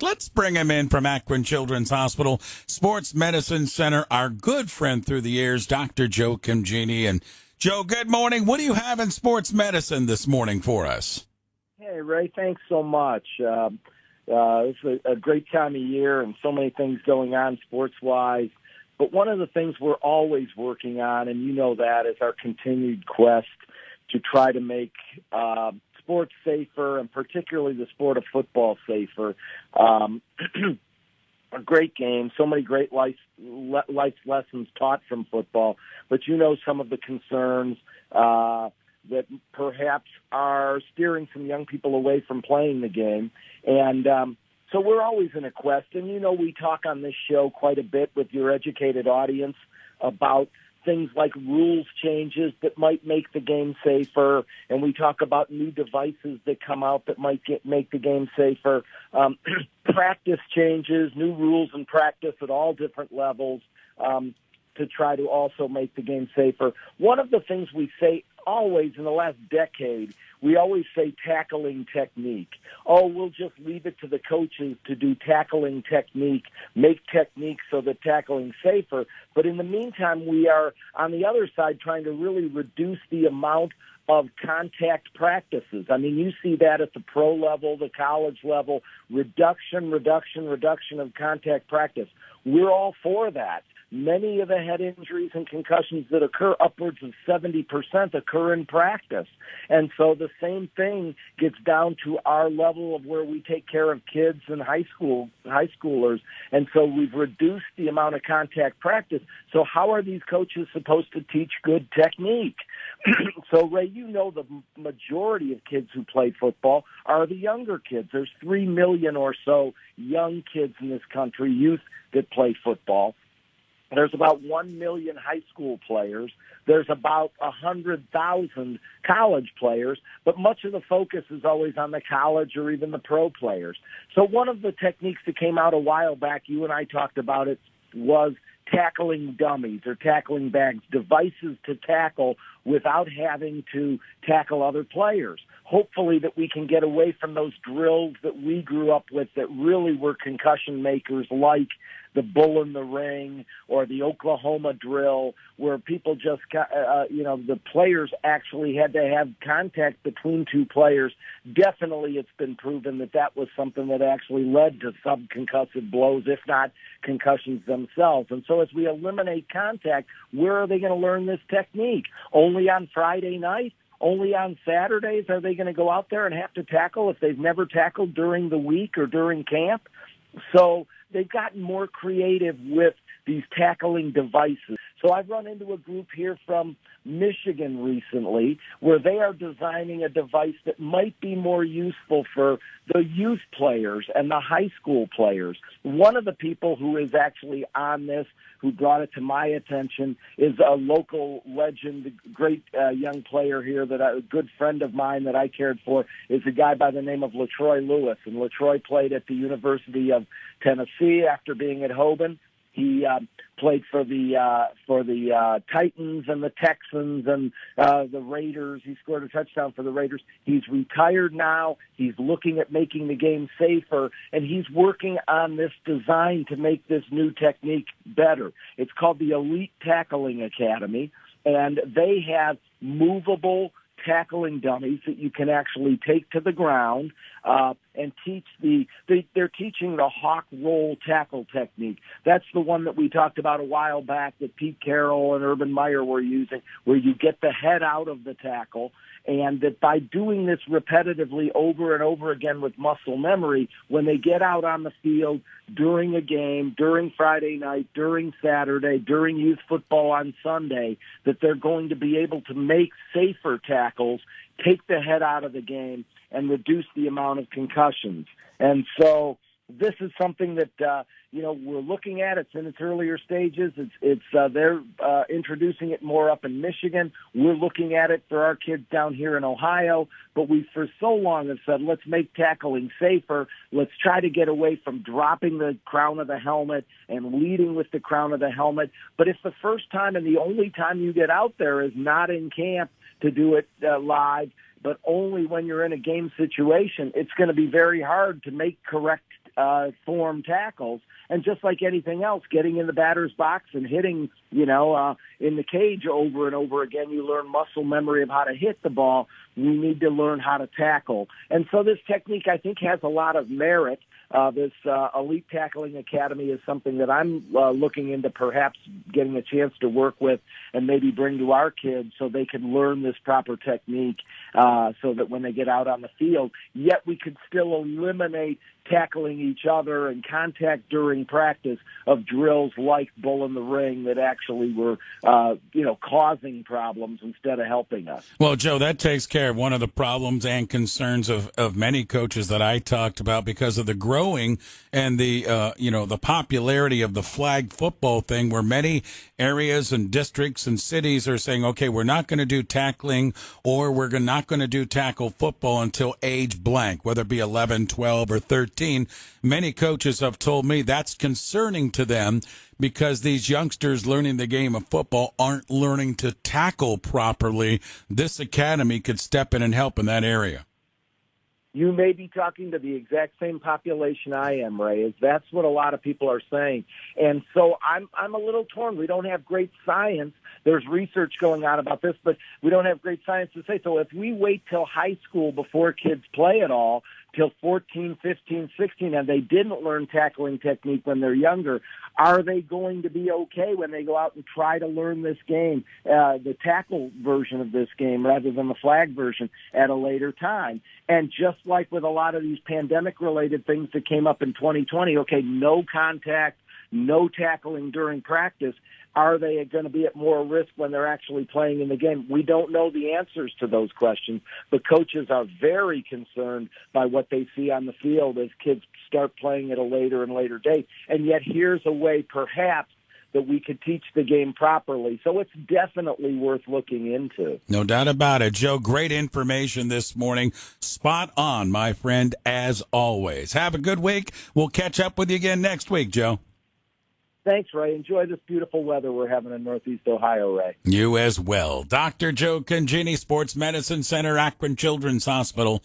Let's bring him in from Akron Children's Hospital Sports Medicine Center, our good friend through the years, Dr. Joe Congeni. And Joe, good morning. What do you have in sports medicine this morning for us? Hey, Ray, thanks so much. It's a great time of year and so many things going on sports-wise. But one of the things we're always working on, and you know that, is our continued quest to try to make sports safer, and particularly the sport of football safer. A great game, so many great life lessons taught from football. But you know some of the concerns that perhaps are steering some young people away from playing the game. And so we're always in a quest. And, you know, we talk on this show quite a bit with your educated audience about things like rules changes that might make the game safer, and we talk about new devices that come out that might make the game safer, practice changes, new rules in practice at all different levels to try to also make the game safer. One of the things we say always in the last decade, we always say tackling technique. Oh, we'll just leave it to the coaches to do tackling technique, make technique so that tackling's safer. But in the meantime, we are on the other side trying to really reduce the amount of contact practices. I mean, you see that at the pro level, the college level, reduction of contact practice. We're all for that. Many of the head injuries and concussions that occur, upwards of 70%, occur in practice. And so the same thing gets down to our level of where we take care of kids and high schoolers. And so we've reduced the amount of contact practice. So how are these coaches supposed to teach good technique? So, Ray, you know the majority of kids who play football are the younger kids. There's 3 million or so young kids in this country, youth, that play football. There's about 1 million high school players. There's about 100,000 college players, but much of the focus is always on the college or even the pro players. So one of the techniques that came out a while back, you and I talked about it, was tackling dummies or tackling bags, devices to tackle without having to tackle other players. Hopefully that we can get away from those drills that we grew up with that really were concussion makers, like the bull in the ring or the Oklahoma drill, where people just, the players actually had to have contact between two players. Definitely it's been proven that that was something that actually led to subconcussive blows, if not concussions themselves. And so as we eliminate contact, where are they going to learn this technique? Only on Friday night? Only on Saturdays are they going to go out there and have to tackle if they've never tackled during the week or during camp? So they've gotten more creative with these tackling devices. So I've run into a group here from Michigan recently where they are designing a device that might be more useful for the youth players and the high school players. One of the people who is actually on this, who brought it to my attention, is a local legend, a great young player here, a good friend of mine that I cared for, is a guy by the name of LaTroy Lewis. And LaTroy played at the University of Tennessee after being at Hoban. He played for the Titans and the Texans and the Raiders. He scored a touchdown for the Raiders. He's retired now. He's looking at making the game safer, and he's working on this design to make this new technique better. It's called the Elite Tackling Academy, and they have movable tackling dummies that you can actually take to the ground and teach they're teaching the hawk roll tackle technique. That's the one that we talked about a while back that Pete Carroll and Urban Meyer were using, where you get the head out of the tackle, and that by doing this repetitively over and over again with muscle memory, when they get out on the field during a game, during Friday night, during Saturday, during youth football on Sunday, that they're going to be able to make safer tackles, take the head out of the game, and reduce the amount of concussions. And so this is something that we're looking at. It's in its earlier stages. They're introducing it more up in Michigan. We're looking at it for our kids down here in Ohio. But we, for so long, have said, let's make tackling safer. Let's try to get away from dropping the crown of the helmet and leading with the crown of the helmet. But if the first time and the only time you get out there is not in camp to do it live, but only when you're in a game situation, it's going to be very hard to make correct form tackles. And just like anything else, getting in the batter's box and hitting, in the cage over and over again, you learn muscle memory of how to hit the ball. We need to learn how to tackle. And so this technique, I think, has a lot of merit. This Elite Tackling Academy is something that I'm looking into perhaps getting a chance to work with and maybe bring to our kids so they can learn this proper technique so that when they get out on the field, yet we could still eliminate tackling each other and contact during practice of drills like Bull in the Ring that actually were, causing problems instead of helping us. Well, Joe, that takes care of one of the problems and concerns of many coaches that I talked about because of the growing and the popularity of the flag football thing, where many areas and districts and cities are saying, okay, we're not going to do tackling or we're not going to do tackle football until age blank, whether it be 11, 12, or 13. Many coaches have told me that's concerning to them because these youngsters learning the game of football aren't learning to tackle properly. This academy could step in and help in that area. You may be talking to the exact same population I am, Ray. That's what a lot of people are saying. And so I'm a little torn. We don't have great science. There's research going on about this, but we don't have great science to say. So if we wait till high school before kids play at all, till 14, 15, 16, and they didn't learn tackling technique when they're younger, are they going to be okay when they go out and try to learn this game, the tackle version of this game rather than the flag version at a later time? And just like with a lot of these pandemic-related things that came up in 2020, okay, no contact, no tackling during practice. Are they going to be at more risk when they're actually playing in the game? We don't know the answers to those questions, but coaches are very concerned by what they see on the field as kids start playing at a later and later date. And yet here's a way perhaps that we could teach the game properly. So it's definitely worth looking into. No doubt about it. Joe, great information this morning. Spot on, my friend, as always. Have a good week. We'll catch up with you again next week, Joe. Thanks, Ray. Enjoy this beautiful weather we're having in Northeast Ohio, Ray. You as well. Dr. Joe Congeni, Sports Medicine Center, Akron Children's Hospital.